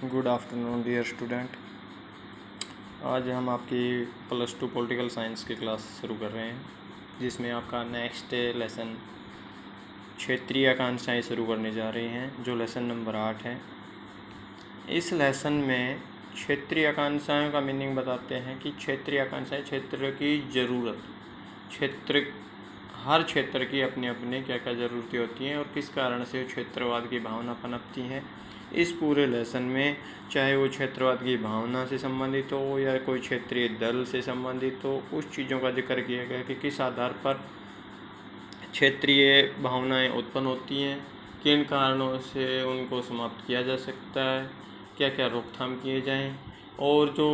Good afternoon dear student. आज हम आपकी +2 पॉलिटिकल साइंस की क्लास शुरू कर रहे हैं, जिसमें आपका नेक्स्ट लेसन क्षेत्रीय आकांक्षाएँ शुरू करने जा रही हैं, जो लेसन नंबर 8 है। इस लेसन में क्षेत्रीय आकांक्षाओं का मीनिंग बताते हैं कि क्षेत्रीय आकांक्षाएँ क्षेत्र की ज़रूरत, हर क्षेत्र की अपने अपने क्या क्या ज़रूरतें होती हैं और किस कारण से क्षेत्रवाद की भावना पनपती हैं। इस पूरे लेसन में चाहे वो क्षेत्रवाद की भावना से संबंधित हो या कोई क्षेत्रीय दल से संबंधित हो, उस चीज़ों का जिक्र किया गया कि किस आधार पर क्षेत्रीय भावनाएं उत्पन्न होती हैं, किन कारणों से उनको समाप्त किया जा सकता है, क्या क्या रोकथाम किए जाएं, और जो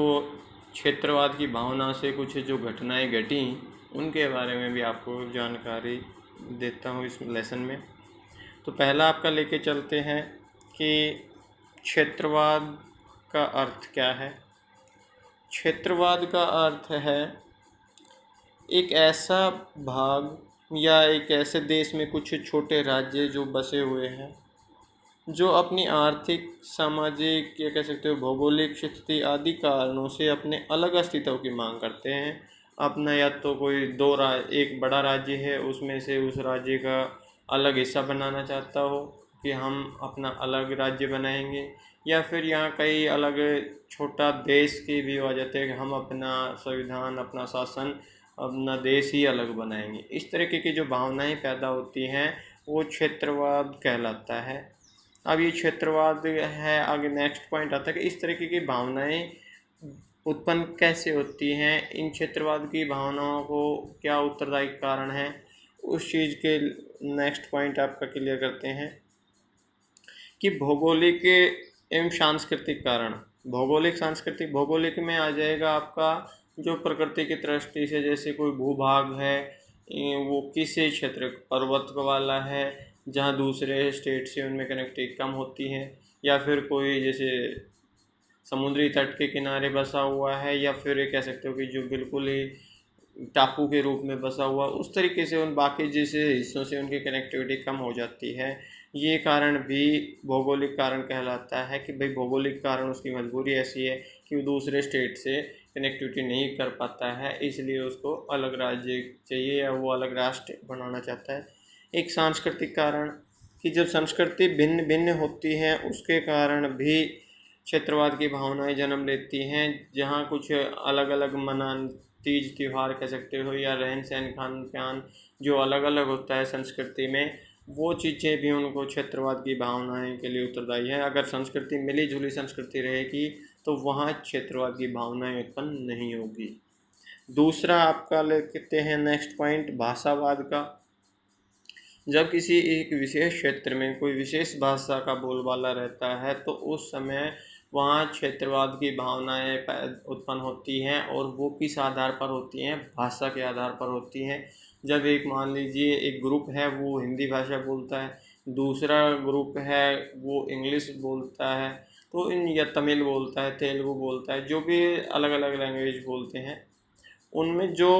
क्षेत्रवाद की भावना से कुछ जो घटनाएं घटी उनके बारे में भी आपको जानकारी देता हूँ इस लेसन में। तो पहला आपका लेके चलते हैं कि क्षेत्रवाद का अर्थ क्या है। क्षेत्रवाद का अर्थ है एक ऐसा भाग या एक ऐसे देश में कुछ छोटे राज्य जो बसे हुए हैं, जो अपनी आर्थिक, सामाजिक या कह सकते हो भौगोलिक स्थिति आदि कारणों से अपने अलग अस्तित्व की मांग करते हैं। अपना या तो कोई एक बड़ा राज्य है, उसमें से उस राज्य का अलग हिस्सा बनाना चाहता हो कि हम अपना अलग राज्य बनाएंगे, या फिर यहाँ कई अलग छोटा देश की भी हो जाते हैं कि हम अपना संविधान, अपना शासन, अपना देश ही अलग बनाएंगे। इस तरीके की जो भावनाएं पैदा होती हैं वो क्षेत्रवाद कहलाता है। अब ये क्षेत्रवाद है, आगे नेक्स्ट पॉइंट आता है कि इस तरीके की भावनाएं उत्पन्न कैसे होती हैं, इन क्षेत्रवाद की भावनाओं को क्या उत्तरदायी कारण है, उस चीज़ के नेक्स्ट पॉइंट आपका क्लियर करते हैं कि भौगोलिक एवं सांस्कृतिक कारण। भौगोलिक में आ जाएगा आपका जो प्रकृति की दृष्टि से, जैसे कोई भूभाग है, वो किस क्षेत्र पर्वत वाला है जहाँ दूसरे स्टेट से उनमें कनेक्टिविटी कम होती है, या फिर कोई जैसे समुद्री तट के किनारे बसा हुआ है, या फिर कह सकते हो कि जो बिल्कुल ही टापू के रूप में बसा हुआ, उस तरीके से उन बाकी जैसे हिस्सों से उनकी कनेक्टिविटी कम हो जाती है। ये कारण भी भौगोलिक कारण कहलाता है कि भाई भौगोलिक कारण उसकी मजबूरी ऐसी है कि वो दूसरे स्टेट से कनेक्टिविटी नहीं कर पाता है, इसलिए उसको अलग राज्य चाहिए या वो अलग राष्ट्र बनाना चाहता है। एक सांस्कृतिक कारण कि जब संस्कृति भिन्न भिन्न होती है उसके कारण भी क्षेत्रवाद की भावनाएं जन्म लेती हैं, जहाँ कुछ अलग अलग तीज त्यौहार कह सकते हो या रहन सहन खान पान जो अलग अलग होता है संस्कृति में, वो चीज़ें भी उनको क्षेत्रवाद की भावनाएं के लिए उत्तरदायी है। अगर संस्कृति मिली जुली संस्कृति रहेगी तो वहाँ क्षेत्रवाद की भावनाएं उत्पन्न नहीं होगी। दूसरा आपका लेते हैं नेक्स्ट पॉइंट भाषावाद का। जब किसी एक विशेष क्षेत्र में कोई विशेष भाषा का बोलबाला रहता है तो उस समय वहाँ क्षेत्रवाद की भावनाएं उत्पन्न होती हैं, और वो किस आधार पर होती हैं, भाषा के आधार पर होती हैं। जब एक मान लीजिए एक ग्रुप है वो हिंदी भाषा बोलता है, दूसरा ग्रुप है वो इंग्लिश बोलता है, तो या तमिल बोलता है, तेलुगु बोलता है, जो भी अलग अलग लैंग्वेज बोलते हैं, उनमें जो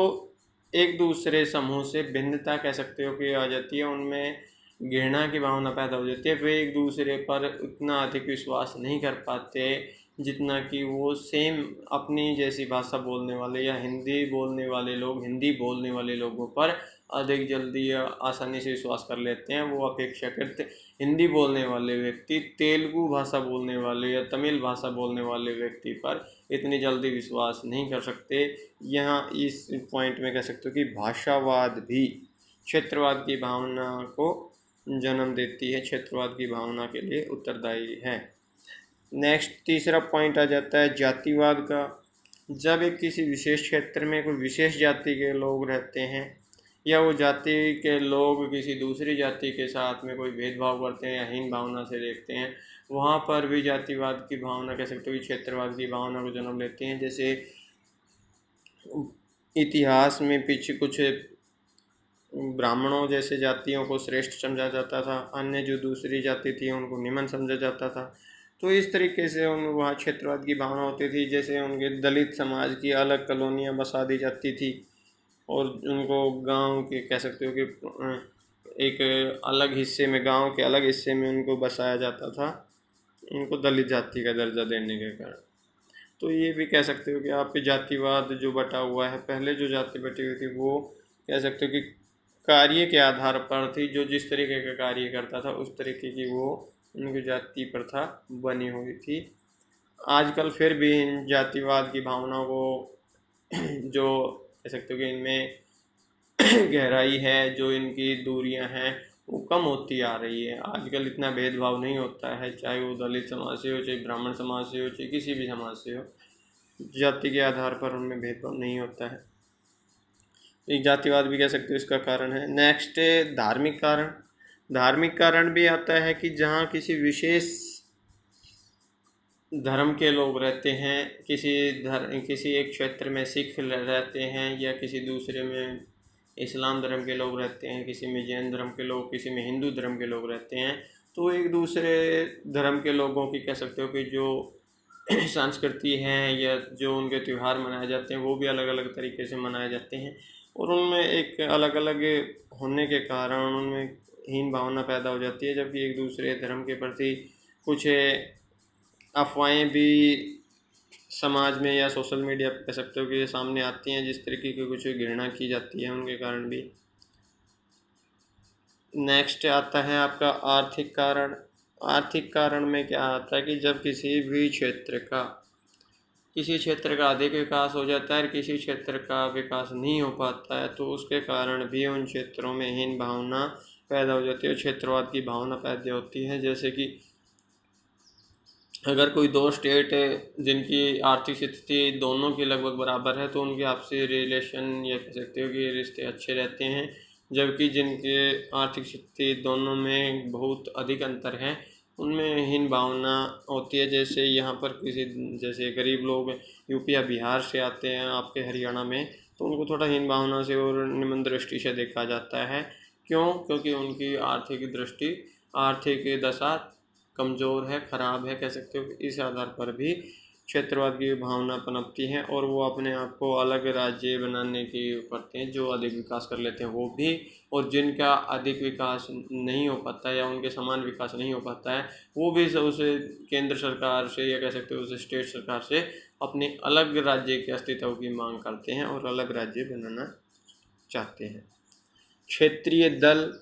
एक दूसरे समूह से भिन्नता कह सकते हो कि आ जाती है, उनमें घृणा की भावना पैदा हो जाती है। वे एक दूसरे पर उतना अधिक विश्वास नहीं कर पाते जितना कि वो सेम अपनी जैसी भाषा बोलने वाले या हिंदी बोलने वाले लोग हिंदी बोलने वाले लोगों पर अधिक जल्दी या आसानी से विश्वास कर लेते हैं। वो अपेक्षाकृत हिंदी बोलने वाले व्यक्ति तेलुगु भाषा बोलने वाले या तमिल भाषा बोलने वाले व्यक्ति पर इतनी जल्दी विश्वास नहीं कर सकते। यहाँ इस पॉइंट में कह सकते हो कि भाषावाद भी क्षेत्रवाद की भावना को जन्म देती है, क्षेत्रवाद की भावना के लिए उत्तरदायी है। नेक्स्ट तीसरा पॉइंट आ जाता है जातिवाद का। जब एक किसी विशेष क्षेत्र में कोई विशेष जाति के लोग रहते हैं या वो जाति के लोग किसी दूसरी जाति के साथ में कोई भेदभाव करते हैं या हीन भावना से देखते हैं, वहाँ पर भी जातिवाद की भावना कह सकते हो कि क्षेत्रवाद की भावना को जन्म लेते हैं। जैसे इतिहास में पीछे कुछ ब्राह्मणों जैसे जातियों को श्रेष्ठ समझा जाता था, अन्य जो दूसरी जाति थी उनको निम्न समझा जाता था। तो इस तरीके से उन वहाँ क्षेत्रवाद की भावना होती थी। जैसे उनके दलित समाज की अलग कॉलोनियाँ बसा दी जाती थी और उनको गांव के कह सकते हो कि एक अलग हिस्से में, गांव के अलग हिस्से में उनको बसाया जाता था। उनको दलित जाति का दर्जा देने के कारण। तो ये भी कह सकते हो कि आपके जातिवाद जो बटा हुआ है, पहले जो जाति बटी हुई थी वो कह सकते हो कि कार्य के आधार पर थी, जो जिस तरीके का कार्य करता था उस तरीके की वो उनकी जाति प्रथा बनी हुई थी। आजकल फिर भी इन जातिवाद की भावनाओं को जो कह सकते हो कि इनमें गहराई है, जो इनकी दूरियां हैं वो कम होती आ रही है। आजकल इतना भेदभाव नहीं होता है, चाहे वो दलित समाज से हो, चाहे ब्राह्मण समाज से हो, चाहे किसी भी समाज से हो, जाति के आधार पर उनमें भेदभाव नहीं होता है। एक जातिवाद भी कह सकते हो इसका कारण है। नेक्स्ट है धार्मिक कारण। धार्मिक कारण भी आता है कि जहाँ किसी विशेष धर्म के लोग रहते हैं, किसी एक क्षेत्र में सिख रहते हैं, या किसी दूसरे में इस्लाम धर्म के लोग रहते हैं, किसी में जैन धर्म के लोग, किसी में हिंदू धर्म के लोग रहते हैं, तो एक दूसरे धर्म के लोगों की कह सकते हो कि जो संस्कृति है या जो उनके त्यौहार मनाए जाते हैं वो भी अलग अलग तरीके से मनाए जाते हैं, और उनमें एक अलग अलग होने के कारण उनमें हीन भावना पैदा हो जाती है। जबकि एक दूसरे धर्म के प्रति कुछ अफवाहें भी समाज में या सोशल मीडिया पर कह सकते हो कि ये सामने आती हैं, जिस तरीके की कुछ घृणा की जाती है उनके कारण भी। नेक्स्ट आता है आपका आर्थिक कारण। आर्थिक कारण में क्या आता है कि जब किसी क्षेत्र का अधिक विकास हो जाता है और किसी क्षेत्र का विकास नहीं हो पाता है, तो उसके कारण भी उन क्षेत्रों में हीन भावना पैदा हो जाती है, क्षेत्रवाद की भावना पैदा होती है। जैसे कि अगर कोई दो स्टेट जिनकी आर्थिक स्थिति दोनों की लगभग बराबर है, तो उनके आपसी रिलेशन या कह सकते हो कि रिश्ते अच्छे रहते हैं। जबकि जिनके आर्थिक स्थिति दोनों में बहुत अधिक अंतर है, उनमें हीन भावना होती है। जैसे यहाँ पर जैसे गरीब लोग यूपी या बिहार से आते हैं आपके हरियाणा में, तो उनको थोड़ा हीन भावना से और निम्न दृष्टि से देखा जाता है। क्यों? क्योंकि उनकी आर्थिक दशा कमज़ोर है, ख़राब है, कह सकते हो। इस आधार पर भी क्षेत्रवाद की भावना पनपती है और वो अपने आप को अलग राज्य बनाने की करते हैं। जो अधिक विकास कर लेते हैं वो भी, और जिनका अधिक विकास नहीं हो पाता या उनके समान विकास नहीं हो पाता है, वो भी उस केंद्र सरकार से या कह सकते हो उस स्टेट सरकार से अपने अलग राज्य के अस्तित्व की मांग करते हैं और अलग राज्य बनाना चाहते हैं। क्षेत्रीय दल,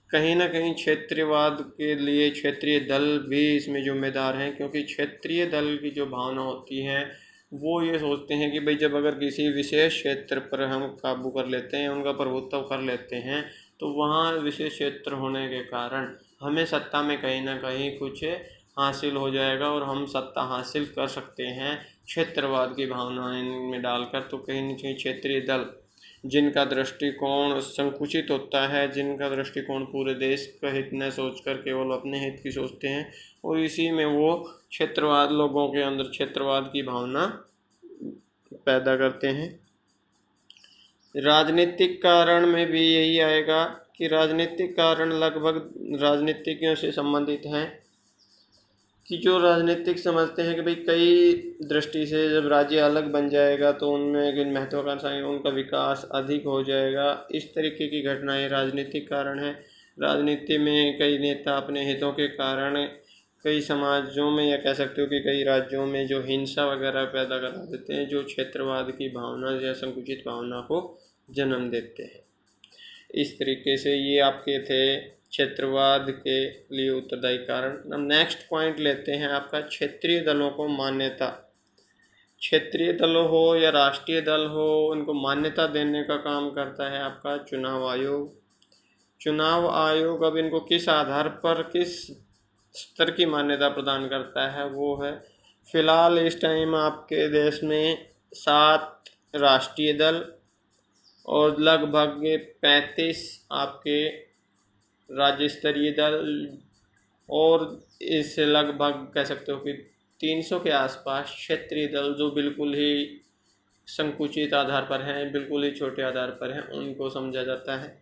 कहीं ना कहीं क्षेत्रवाद के लिए क्षेत्रीय दल भी इसमें जिम्मेदार हैं, क्योंकि क्षेत्रीय दल की जो भावना होती है वो ये सोचते हैं कि भाई जब अगर किसी विशेष क्षेत्र पर हम काबू कर लेते हैं, उनका प्रभुत्व कर लेते हैं, तो वहाँ विशेष क्षेत्र होने के कारण हमें सत्ता में कहीं ना कहीं कुछ हासिल हो जाएगा और हम सत्ता हासिल कर सकते हैं क्षेत्रवाद की भावना इनमें डालकर। तो कहीं ना कहीं क्षेत्रीय दल जिनका दृष्टिकोण संकुचित होता है, जिनका दृष्टिकोण पूरे देश का हित न सोचकर केवल अपने हित की सोचते हैं, और इसी में वो क्षेत्रवाद, लोगों के अंदर क्षेत्रवाद की भावना पैदा करते हैं। राजनीतिक कारण में भी यही आएगा कि राजनीतिक कारण लगभग राजनीतिज्ञों से संबंधित हैं, कि जो राजनीतिक समझते हैं कि भाई कई दृष्टि से जब राज्य अलग बन जाएगा तो उनमें महत्वाकांक्षाएं, उनका विकास अधिक हो जाएगा। इस तरीके की घटनाएं राजनीतिक कारण है। राजनीति में कई नेता अपने हितों के कारण कई समाजों में या कह सकते हो कि कई राज्यों में जो हिंसा वगैरह पैदा करा देते हैं, जो क्षेत्रवाद की भावना या संकुचित भावना को जन्म देते हैं। इस तरीके से ये आपके थे क्षेत्रवाद के लिए उत्तरदायी कारण। अब नेक्स्ट पॉइंट लेते हैं आपका क्षेत्रीय दलों को मान्यता। क्षेत्रीय दल हो या राष्ट्रीय दल हो, उनको मान्यता देने का काम करता है आपका चुनाव आयोग। चुनाव आयोग अब इनको किस आधार पर, किस स्तर की मान्यता प्रदान करता है, वो है फिलहाल इस टाइम आपके देश में 7 राष्ट्रीय दल और लगभग 35 आपके राज्य स्तरीय दल, और इससे लगभग कह सकते हो कि 300 के आसपास क्षेत्रीय दल, जो बिल्कुल ही संकुचित आधार पर हैं, बिल्कुल ही छोटे आधार पर हैं, उनको समझा जाता है।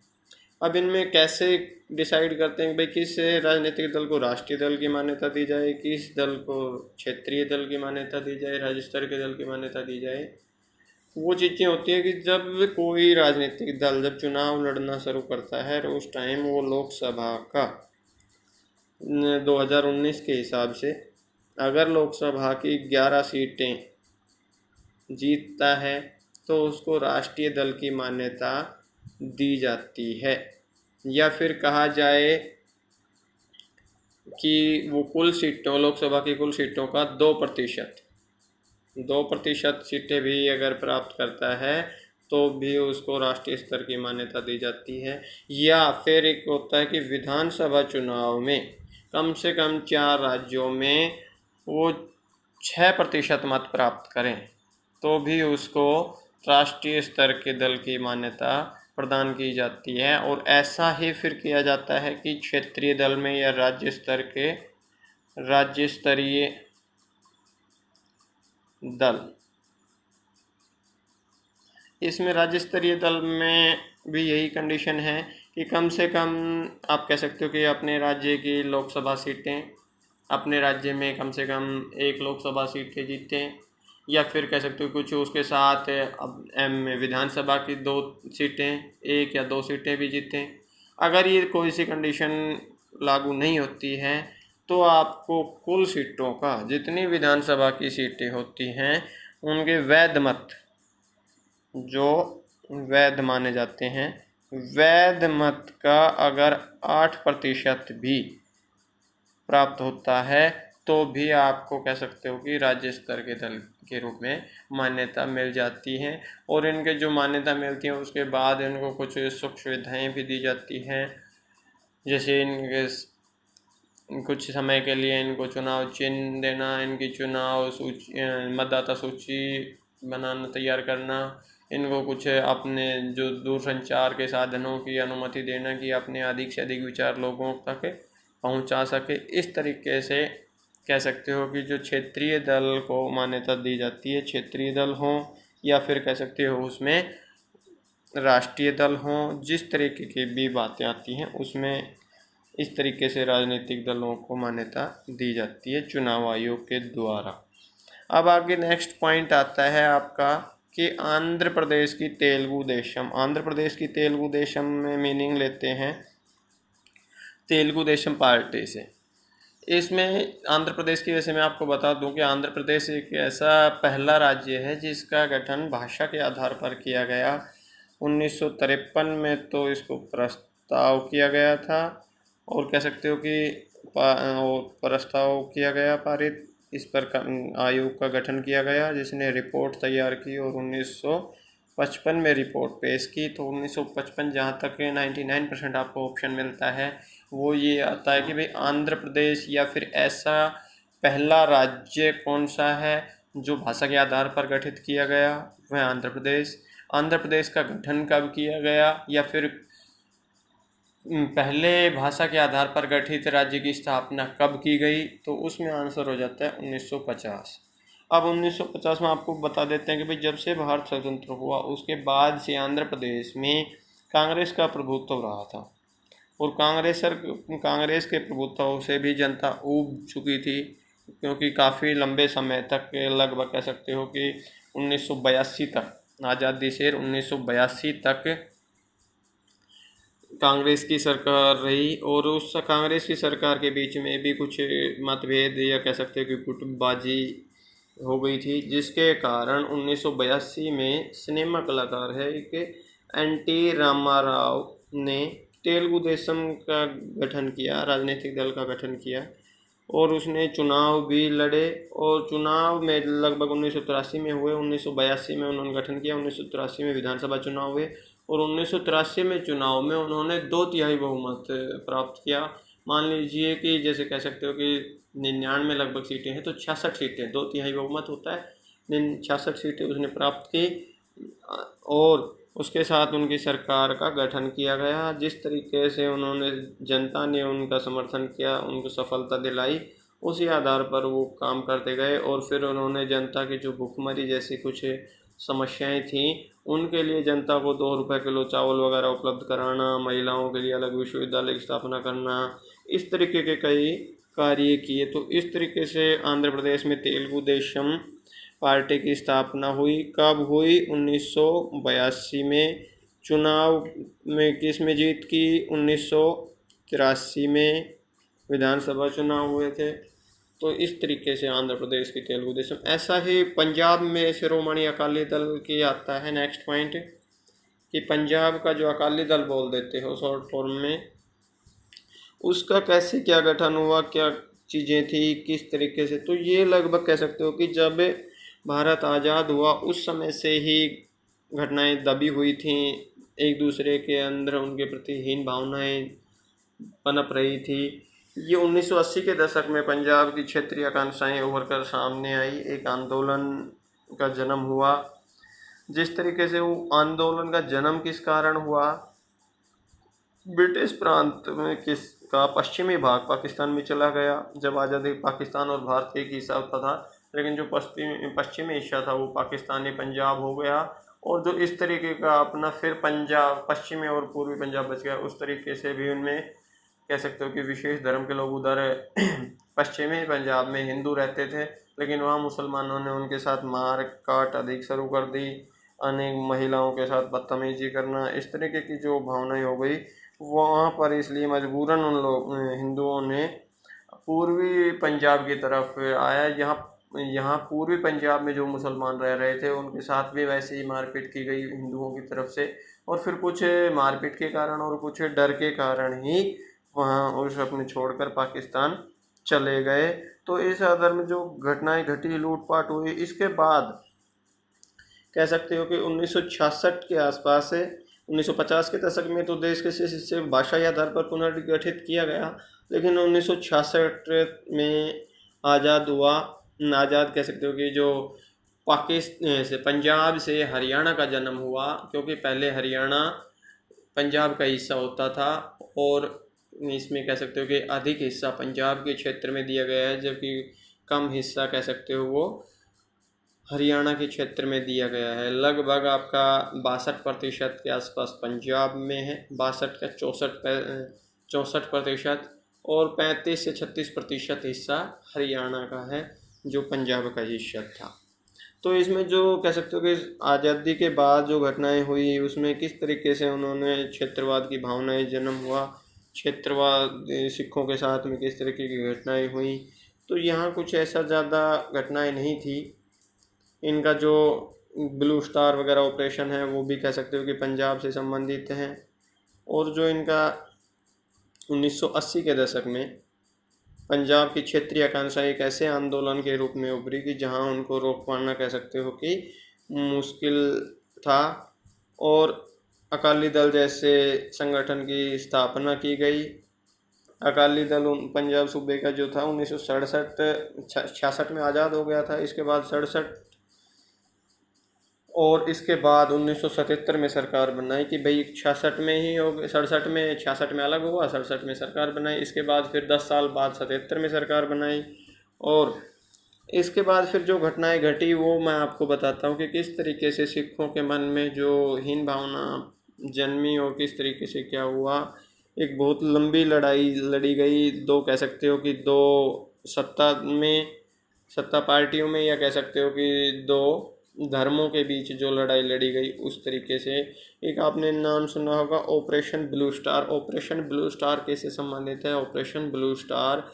अब इनमें कैसे डिसाइड करते हैं भाई किस राजनीतिक दल को राष्ट्रीय दल की मान्यता दी जाए, किस दल को क्षेत्रीय दल की मान्यता दी जाए, राज्य स्तर के दल की मान्यता दी जाए। वो चीज़ें होती है कि जब कोई राजनीतिक दल जब चुनाव लड़ना शुरू करता है, उस टाइम वो लोकसभा का 2019 के हिसाब से अगर लोकसभा की 11 सीटें जीतता है तो उसको राष्ट्रीय दल की मान्यता दी जाती है। या फिर कहा जाए कि वो कुल सीटों, लोकसभा की कुल सीटों का 2% सीटें भी अगर प्राप्त करता है तो भी उसको राष्ट्रीय स्तर की मान्यता दी जाती है। या फिर एक होता है कि विधानसभा चुनाव में कम से कम 4 राज्यों में वो 6% मत प्राप्त करें तो भी उसको राष्ट्रीय स्तर के दल की मान्यता प्रदान की जाती है। और ऐसा ही फिर किया जाता है कि क्षेत्रीय दल में या राज्य स्तरीय दल, इसमें राज्य स्तरीय दल में भी यही कंडीशन है कि कम से कम आप कह सकते हो कि अपने राज्य की लोकसभा सीटें, अपने राज्य में कम से कम 1 लोकसभा सीटें जीतें, या फिर कह सकते हो कुछ उसके साथ अब विधानसभा की 2 सीटें, 1 या 2 सीटें भी जीतें। अगर ये कोई सी कंडीशन लागू नहीं होती है तो आपको कुल सीटों का, जितनी विधानसभा की सीटें होती हैं उनके वैध मत, जो वैध माने जाते हैं, वैध मत का अगर 8% भी प्राप्त होता है तो भी आपको कह सकते हो कि राज्य स्तर के दल के रूप में मान्यता मिल जाती है। और इनके जो मान्यता मिलती है उसके बाद इनको कुछ सुख सुविधाएँ भी दी जाती हैं, जैसे इनके कुछ समय के लिए इनको चुनाव चिन्ह देना, इनकी चुनाव सूची, मतदाता सूची बनाना, तैयार करना, इनको कुछ अपने जो दूरसंचार के साधनों की अनुमति देना कि अपने अधिक से अधिक विचार लोगों तक पहुंचा सके। इस तरीके से कह सकते हो कि जो क्षेत्रीय दल को मान्यता दी जाती है, क्षेत्रीय दल हो या फिर कह सकते हो उसमें राष्ट्रीय दल हो, जिस तरीके की भी बातें आती हैं उसमें इस तरीके से राजनीतिक दलों को मान्यता दी जाती है चुनाव आयोग के द्वारा। अब आगे नेक्स्ट पॉइंट आता है आपका कि आंध्र प्रदेश की तेलुगु देशम। आंध्र प्रदेश की तेलुगु देशम में मीनिंग लेते हैं तेलुगु देशम पार्टी से। इसमें आंध्र प्रदेश की, वैसे मैं आपको बता दूं कि आंध्र प्रदेश एक ऐसा पहला राज्य है जिसका गठन भाषा के आधार पर किया गया। 1953 में तो इसको प्रस्ताव किया गया था और कह सकते हो कि प्रस्ताव किया गया, पारित, इस पर आयोग का गठन किया गया जिसने रिपोर्ट तैयार की और 1955 में रिपोर्ट पेश की। तो 1955 जहाँ तक 99% आपको ऑप्शन मिलता है वो ये आता है कि भाई आंध्र प्रदेश या फिर ऐसा पहला राज्य कौन सा है जो भाषा के आधार पर गठित किया गया, वह आंध्र प्रदेश। आंध्र प्रदेश का गठन कब किया गया या फिर पहले भाषा के आधार पर गठित राज्य की स्थापना कब की गई, तो उसमें आंसर हो जाता है 1950। अब 1950 में आपको बता देते हैं कि भाई जब से भारत स्वतंत्र हुआ उसके बाद से आंध्र प्रदेश में कांग्रेस का प्रभुत्व रहा था और कांग्रेस के प्रभुत्व से भी जनता ऊब चुकी थी, क्योंकि काफ़ी लंबे समय तक, लगभग कह सकते हो कि 1982 तक, आज़ादी से 1982 तक कांग्रेस की सरकार रही और उस कांग्रेस की सरकार के बीच में भी कुछ मतभेद या कह सकते हैं कि गुटबाजी हो गई थी, जिसके कारण 1982 में सिनेमा कलाकार है एक एनटी रामाराव ने तेलुगु देशम का गठन किया, राजनीतिक दल का गठन किया और उसने चुनाव भी लड़े और चुनाव में लगभग 1983 में हुए। 1982 में उन्होंने गठन किया, 1983 में विधानसभा चुनाव हुए और 1983 में चुनाव में उन्होंने 2/3 बहुमत प्राप्त किया। मान लीजिए कि जैसे कह सकते हो कि 99 लगभग सीटें हैं तो 66 सीटें, 2/3 बहुमत होता है, 66 सीटें उसने प्राप्त की और उसके साथ उनकी सरकार का गठन किया गया। जिस तरीके से उन्होंने, जनता ने उनका समर्थन किया, उनको सफलता दिलाई, उसी आधार पर वो काम करते गए और फिर उन्होंने जनता की जो भुखमरी जैसी कुछ समस्याएं थीं उनके लिए जनता को 2 रुपये किलो चावल वगैरह उपलब्ध कराना, महिलाओं के लिए अलग विश्वविद्यालय की स्थापना करना, इस तरीके के कई कार्य किए। तो इस तरीके से आंध्र प्रदेश में तेलुगु देशम पार्टी की स्थापना हुई। कब हुई? 1982 में। चुनाव में किस में जीत की? 1983 में। विधानसभा चुनाव हुए थे। तो इस तरीके से आंध्र प्रदेश की तेलुगु देशम। ऐसा ही पंजाब में शिरोमणि अकाली दल की आता है नेक्स्ट पॉइंट, कि पंजाब का जो अकाली दल बोल देते हो शॉर्ट फॉर्म में, उसका कैसे क्या गठन हुआ, क्या चीज़ें थी, किस तरीके से। तो ये लगभग कह सकते हो कि जब भारत आज़ाद हुआ उस समय से ही घटनाएं दबी हुई थीं, एक दूसरे के अंदर उनके प्रति हीन भावनाएं पनप रही थी। ये 1980 के दशक में पंजाब की क्षेत्रीय आकांक्षाएं उभर कर सामने आई, एक आंदोलन का जन्म हुआ। जिस तरीके से वो आंदोलन का जन्म किस कारण हुआ, ब्रिटिश प्रांत में किसका पश्चिमी भाग पाकिस्तान में चला गया। जब आज़ादी पाकिस्तान और भारत एक हिस्सा होता था, लेकिन जो पश्चिमी हिस्सा था वो पाकिस्तानी पंजाब हो गया, और जो इस तरीके का अपना फिर पंजाब पश्चिमी और पूर्वी पंजाब बच गया। उस तरीके से भी उनमें कह सकते हो कि विशेष धर्म के लोग उधर पश्चिमी पंजाब में हिंदू रहते थे, लेकिन वहाँ मुसलमानों ने उनके साथ मार काट अधिक शुरू कर दी, अनेक महिलाओं के साथ बदतमीजी करना, इस तरीके की जो भावनाएं हो गई वहाँ पर। इसलिए मजबूरन उन लोग हिंदुओं ने पूर्वी पंजाब की तरफ आया। यहाँ पूर्वी पंजाब में जो मुसलमान रह रहे थे उनके साथ भी वैसे ही मारपीट की गई हिंदुओं की तरफ से, और फिर कुछ मारपीट के कारण और कुछ डर के कारण ही वहाँ उस अपने छोड़कर पाकिस्तान चले गए। तो इस आधार में जो घटनाएं घटी, लूटपाट हुई, इसके बाद कह सकते हो कि 1966 के आसपास से 1950 के दशक में तो देश के शेष हिस्से भाषाई आधार पर पुनर्गठित किया गया, लेकिन 1966 में आज़ाद हुआ। आज़ाद कह सकते हो कि जो पाकिस्तान से पंजाब से हरियाणा का जन्म हुआ, क्योंकि पहले हरियाणा पंजाब का हिस्सा होता था, और इसमें कह सकते हो कि अधिक हिस्सा पंजाब के क्षेत्र में दिया गया है, जबकि कम हिस्सा कह सकते हो वो हरियाणा के क्षेत्र में दिया गया है। लगभग आपका 62% के आसपास पंजाब में है, 62 का 64%, और 35 से 36% हिस्सा हरियाणा का है जो पंजाब का हिस्सा था। तो इसमें जो कह सकते हो कि आज़ादी के बाद जो घटनाएं हुई उसमें किस तरीके से उन्होंने क्षेत्रवाद की भावनाएं जन्म हुआ, क्षेत्रवाद सिखों के साथ में किस तरीके की घटनाएं हुई। तो यहाँ कुछ ऐसा ज़्यादा घटनाएं नहीं थी। इनका जो ब्लू स्टार वगैरह ऑपरेशन है वो भी कह सकते हो कि पंजाब से संबंधित हैं, और जो इनका 1980 के दशक में पंजाब की क्षेत्रीय आकांक्षा एक ऐसे आंदोलन के रूप में उभरी कि जहां उनको रोक पाना कह सकते हो कि मुश्किल था, और अकाली दल जैसे संगठन की स्थापना की गई। अकाली दल पंजाब सूबे का जो था 1966 में आज़ाद हो गया था, इसके बाद 67 और इसके बाद 1977 में सरकार बनाई कि भाई 66 में ही हो गए, 66 में अलग हुआ, 67 में सरकार बनाई। इसके बाद फिर 10 साल बाद 77 में सरकार बनाई, और इसके बाद फिर जो घटनाएं घटी वो मैं आपको बताता हूँ कि किस तरीके से सिखों के मन में जो हीन भावना जन्मी और किस तरीके से क्या हुआ। एक बहुत लंबी लड़ाई लड़ी गई, दो कह सकते हो कि दो सत्ता पार्टियों में, या कह सकते हो कि दो धर्मों के बीच जो लड़ाई लड़ी गई उस तरीके से। एक आपने नाम सुना होगा operation blue star. Operation blue star कैसे संबंधित है? ऑपरेशन ब्लू स्टार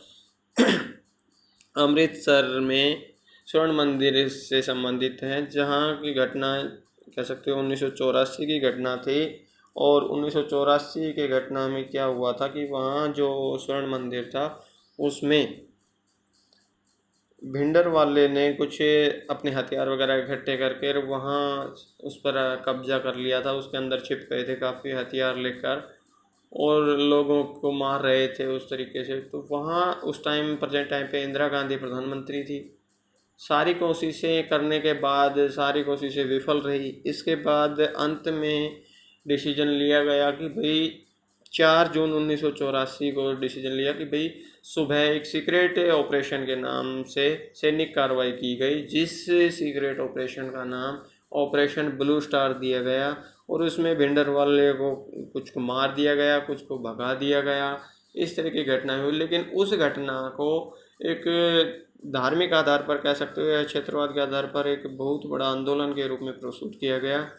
अमृतसर में स्वर्ण मंदिर से संबंधित है, जहां की घटना कह सकते हो 1984 की घटना थी। और 1984 के घटना में क्या हुआ था कि वहाँ जो स्वर्ण मंदिर था उसमें भिंडर वाले ने कुछ अपने हथियार वगैरह इकट्ठे करके वहाँ उस पर कब्जा कर लिया था। उसके अंदर छिप गए थे काफ़ी हथियार लेकर, और लोगों को मार रहे थे उस तरीके से। तो वहाँ उस प्रेजेंट टाइम पे इंदिरा गांधी प्रधानमंत्री थी। सारी कोशिशें करने के बाद सारी कोशिशें विफल रही। इसके बाद अंत में डिसीजन लिया गया कि भाई 4 जून 1984 को डिसीजन लिया कि भाई सुबह एक सीक्रेट ऑपरेशन के नाम से सैनिक कार्रवाई की गई, जिस सीक्रेट ऑपरेशन का नाम ऑपरेशन ब्लू स्टार दिया गया। और उसमें भिंडर वाले को कुछ को मार दिया गया, कुछ को भगा दिया गया, इस तरह की घटना हुई। लेकिन उस घटना को एक धार्मिक आधार पर कह सकते हो या क्षेत्रवाद के आधार पर एक बहुत बड़ा आंदोलन के रूप में प्रस्तुत किया गया,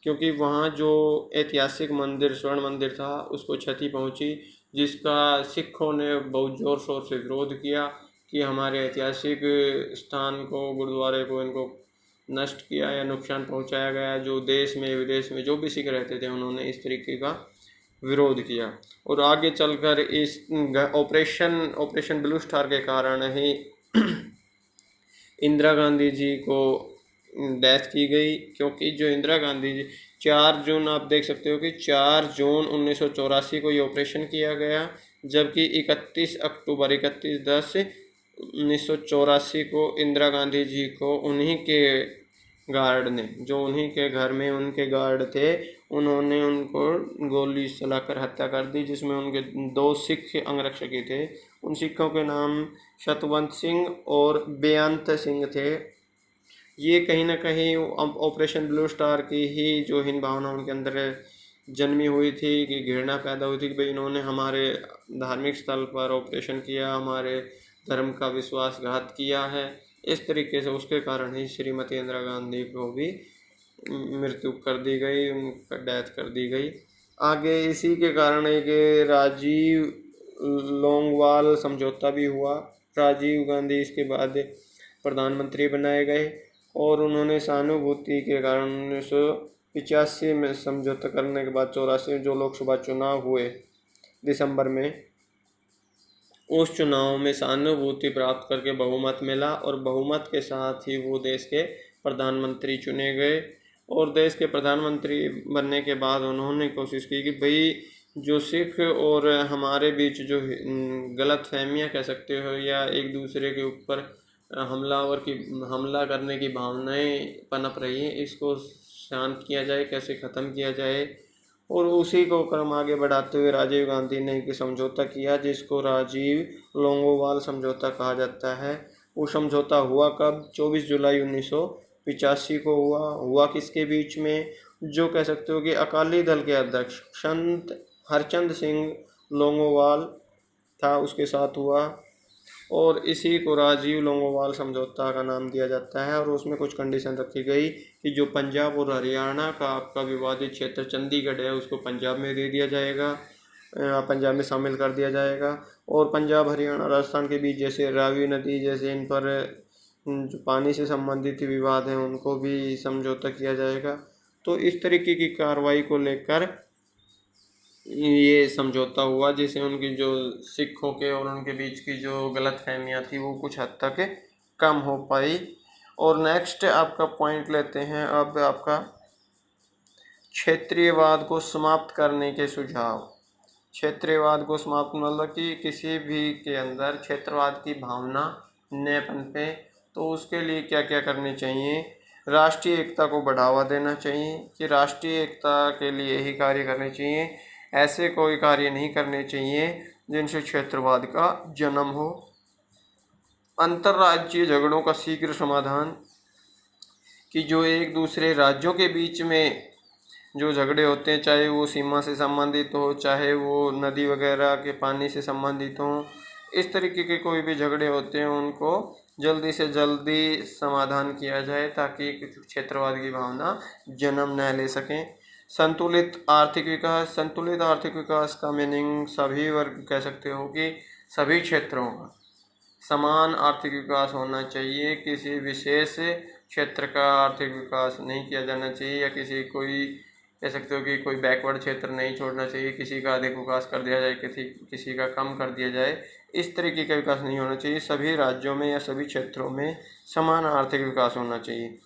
क्योंकि वहाँ जो ऐतिहासिक मंदिर स्वर्ण मंदिर था उसको क्षति पहुँची। जिसका सिखों ने बहुत ज़ोर शोर से विरोध किया कि हमारे ऐतिहासिक स्थान को, गुरुद्वारे को, इनको नष्ट किया या नुकसान पहुंचाया गया। जो देश में विदेश में जो भी सिख रहते थे उन्होंने इस तरीके का विरोध किया। और आगे चलकर इस ऑपरेशन ब्लू स्टार के कारण ही इंदिरा गांधी जी को डेथ की गई, क्योंकि जो इंदिरा गांधी जी 4 जून आप देख सकते हो कि 4 जून 1984 को ये ऑपरेशन किया गया, जबकि 31/10/1984 को इंदिरा गांधी जी को उन्हीं के गार्ड ने, जो उन्हीं के घर में उनके गार्ड थे, उन्होंने उनको गोली चलाकर हत्या कर दी, जिसमें उनके 2 सिख अंगरक्षक थे। उन सिखों के नाम सतवंत सिंह और बेअंत सिंह थे। ये कहीं ना कहीं ऑपरेशन ब्लू स्टार की ही जो हिंद भावना उनके अंदर जन्मी हुई थी, कि घृणा पैदा हुई थी कि भाई इन्होंने हमारे धार्मिक स्थल पर ऑपरेशन किया, हमारे धर्म का विश्वासघात किया है। इस तरीके से उसके कारण ही श्रीमती इंदिरा गांधी को भी मृत्यु कर दी गई, उनका डेथ कर दी गई। आगे इसी के कारण एक राजीव लोंगवाल समझौता भी हुआ। राजीव गांधी इसके बाद प्रधानमंत्री बनाए गए और उन्होंने सहानुभूति के कारण 1985 में समझौता करने के बाद 84 में जो लोकसभा चुनाव हुए दिसंबर में, उस चुनाव में सहानुभूति प्राप्त करके बहुमत मिला और बहुमत के साथ ही वो देश के प्रधानमंत्री चुने गए। और देश के प्रधानमंत्री बनने के बाद उन्होंने कोशिश की कि भाई जो सिख और हमारे बीच जो गलत फहमियाँ कह सकते हो या एक दूसरे के ऊपर हमला करने की भावनाएं पनप रही हैं, इसको शांत किया जाए, कैसे ख़त्म किया जाए। और उसी को क्रम आगे बढ़ाते हुए राजीव गांधी ने एक समझौता किया, जिसको राजीव लोंगोवाल समझौता कहा जाता है। वो समझौता हुआ कब? 24 जुलाई 1985 को हुआ किसके बीच में? जो कह सकते हो कि अकाली दल के अध्यक्ष संत हरचंद सिंह लोंगोवाल था, उसके साथ हुआ। और इसी को राजीव लोंगोवाल समझौता का नाम दिया जाता है। और उसमें कुछ कंडीशन रखी गई कि जो पंजाब और हरियाणा का आपका विवादित क्षेत्र चंडीगढ़ है, उसको पंजाब में दे दिया जाएगा, पंजाब में शामिल कर दिया जाएगा। और पंजाब, हरियाणा, राजस्थान के बीच जैसे रावी नदी जैसे इन पर जो पानी से संबंधित विवाद हैं, उनको भी समझौता किया जाएगा। तो इस तरीके की कार्रवाई को लेकर ये समझौता हुआ, जिससे उनकी जो सिखों के और उनके बीच की जो गलतफहमियां थी वो कुछ हद तक कम हो पाई। और नेक्स्ट आपका पॉइंट लेते हैं अब आपका क्षेत्रीयवाद को समाप्त करने के सुझाव। क्षेत्रीयवाद को समाप्त मतलब कि किसी भी के अंदर क्षेत्रवाद की भावना न पनपे, तो उसके लिए क्या क्या करनी चाहिए? राष्ट्रीय एकता को बढ़ावा देना चाहिए, कि राष्ट्रीय एकता के लिए ही कार्य करने चाहिए, ऐसे कोई कार्य नहीं करने चाहिए जिनसे क्षेत्रवाद का जन्म हो। अंतर्राज्यीय झगड़ों का शीघ्र समाधान, कि जो एक दूसरे राज्यों के बीच में जो झगड़े होते हैं, चाहे वो सीमा से संबंधित हो, चाहे वो नदी वगैरह के पानी से संबंधित हो, इस तरीके के कोई भी झगड़े होते हैं उनको जल्दी से जल्दी समाधान किया जाए, ताकि क्षेत्रवाद की भावना जन्म न ले सकें। संतुलित आर्थिक विकास। संतुलित आर्थिक विकास का मीनिंग सभी वर्ग कह सकते हो कि सभी क्षेत्रों का समान आर्थिक विकास होना चाहिए। किसी विशेष क्षेत्र का आर्थिक विकास नहीं किया जाना चाहिए, या कोई कह सकते हो कि कोई बैकवर्ड क्षेत्र नहीं छोड़ना चाहिए, किसी का अधिक विकास कर दिया जाए, किसी का कम कर दिया जाए, इस तरीके का विकास नहीं होना चाहिए। सभी राज्यों में या सभी क्षेत्रों में समान आर्थिक विकास होना चाहिए।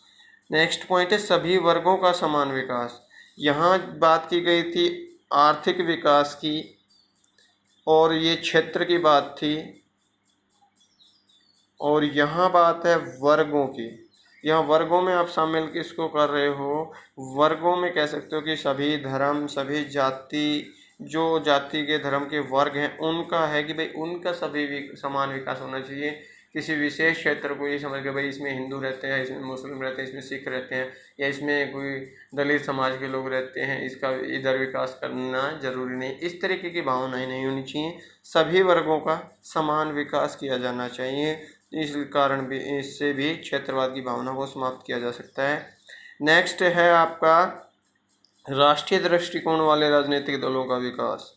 नेक्स्ट पॉइंट है सभी वर्गों का समान विकास। यहाँ बात की गई थी आर्थिक विकास की, और ये क्षेत्र की बात थी, और यहाँ बात है वर्गों की। यहाँ वर्गों में आप शामिल किसको कर रहे हो? वर्गों में कह सकते हो कि सभी धर्म, सभी जाति, जो जाति के धर्म के वर्ग हैं उनका है कि भाई उनका सभी समान विकास होना चाहिए। किसी विशेष क्षेत्र को ये समझ के भाई इसमें हिंदू रहते हैं, इसमें मुस्लिम रहते हैं, इसमें सिख रहते हैं, या इसमें कोई दलित समाज के लोग रहते हैं, इसका इधर विकास करना जरूरी नहीं, इस तरीके की भावनाएं नहीं होनी चाहिए। सभी वर्गों का समान विकास किया जाना चाहिए। इस कारण भी इससे भी क्षेत्रवाद की भावना को समाप्त किया जा सकता है। नेक्स्ट है आपका राष्ट्रीय दृष्टिकोण वाले राजनीतिक दलों का विकास।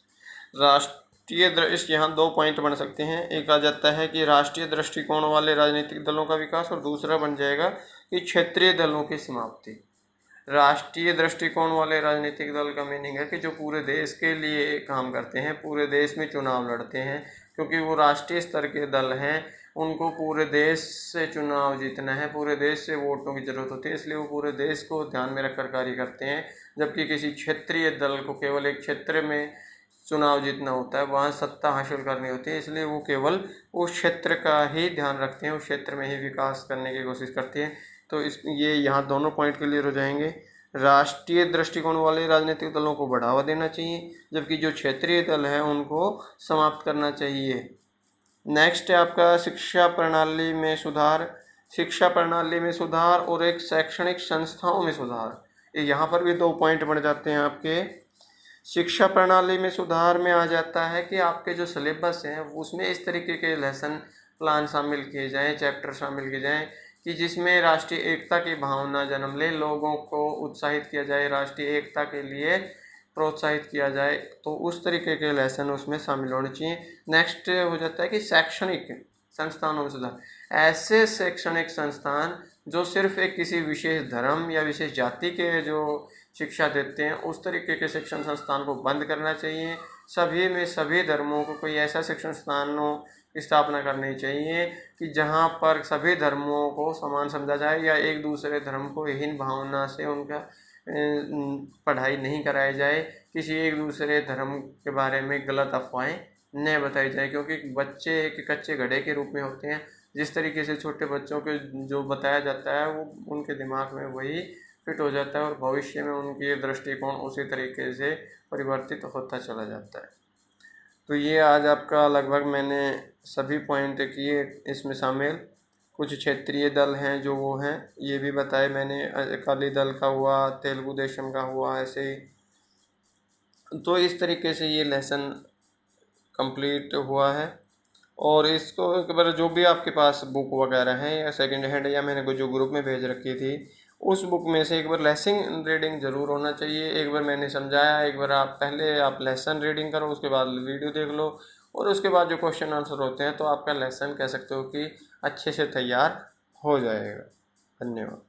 इस यहाँ 2 पॉइंट बन सकते हैं। एक आ जाता है कि राष्ट्रीय दृष्टिकोण वाले राजनीतिक दलों का विकास, और दूसरा बन जाएगा कि क्षेत्रीय दलों की समाप्ति। राष्ट्रीय दृष्टिकोण वाले राजनीतिक दल का मीनिंग है कि जो पूरे देश के लिए काम करते हैं, पूरे देश में चुनाव लड़ते हैं, क्योंकि वो राष्ट्रीय स्तर के दल हैं, उनको पूरे देश से चुनाव जीतना है, पूरे देश से वोटों की ज़रूरत होती है, इसलिए वो पूरे देश को ध्यान में रखकर कार्य करते हैं। जबकि किसी क्षेत्रीय दल को केवल एक क्षेत्र में चुनाव जीतना होता है, वहाँ सत्ता हासिल करनी होती है, इसलिए वो केवल उस क्षेत्र का ही ध्यान रखते हैं, उस क्षेत्र में ही विकास करने की कोशिश करते हैं। तो ये यहाँ दोनों पॉइंट क्लियर हो जाएंगे। राष्ट्रीय दृष्टिकोण वाले राजनीतिक दलों को बढ़ावा देना चाहिए, जबकि जो क्षेत्रीय दल हैं उनको समाप्त करना चाहिए। नेक्स्ट है आपका शिक्षा प्रणाली में सुधार। शिक्षा प्रणाली में सुधार और एक शैक्षणिक संस्थाओं में सुधार, यहाँ पर भी 2 पॉइंट बन जाते हैं आपके। शिक्षा प्रणाली में सुधार में आ जाता है कि आपके जो सिलेबस हैं उसमें इस तरीके के लेसन प्लान शामिल किए जाएँ, चैप्टर शामिल किए जाएँ कि जिसमें राष्ट्रीय एकता की भावना जन्म ले, लोगों को उत्साहित किया जाए, राष्ट्रीय एकता के लिए प्रोत्साहित किया जाए, तो उस तरीके के लेसन उसमें शामिल होने चाहिए। नेक्स्ट हो जाता है कि शैक्षणिक संस्थानों में सुधार। ऐसे शैक्षणिक संस्थान जो सिर्फ एक किसी विशेष धर्म या विशेष जाति के जो शिक्षा देते हैं, उस तरीके के शिक्षण संस्थान को बंद करना चाहिए। सभी में सभी धर्मों को कोई ऐसा शिक्षण संस्थानों की स्थापना करनी चाहिए कि जहाँ पर सभी धर्मों को समान समझा जाए, या एक दूसरे धर्म को हीन भावना से उनका पढ़ाई नहीं कराई जाए, किसी एक दूसरे धर्म के बारे में गलत अफवाहें न बताई जाए, क्योंकि बच्चे एक कच्चे घड़े के रूप में होते हैं। जिस तरीके से छोटे बच्चों के जो बताया जाता है वो उनके दिमाग में वही फिट हो जाता है, और भविष्य में उनकी दृष्टिकोण उसी तरीके से परिवर्तित होता चला जाता है। तो ये आज आपका लगभग मैंने सभी पॉइंट किए इसमें शामिल। कुछ क्षेत्रीय दल हैं जो वो हैं, ये भी बताए मैंने, अकाली दल का हुआ, तेलुगु देशम का हुआ, ऐसे ही। तो इस तरीके से ये लेसन कंप्लीट हुआ है। और इसको एक बार जो भी आपके पास बुक वगैरह है या सेकंड हैंड या मैंने जो ग्रुप में भेज रखी थी, उस बुक में से एक बार लेसन रीडिंग ज़रूर होना चाहिए। एक बार मैंने समझाया, एक बार आप पहले आप लेसन रीडिंग करो, उसके बाद वीडियो देख लो, और उसके बाद जो क्वेश्चन आंसर होते हैं तो आपका लेसन कह सकते हो कि अच्छे से तैयार हो जाएगा। धन्यवाद।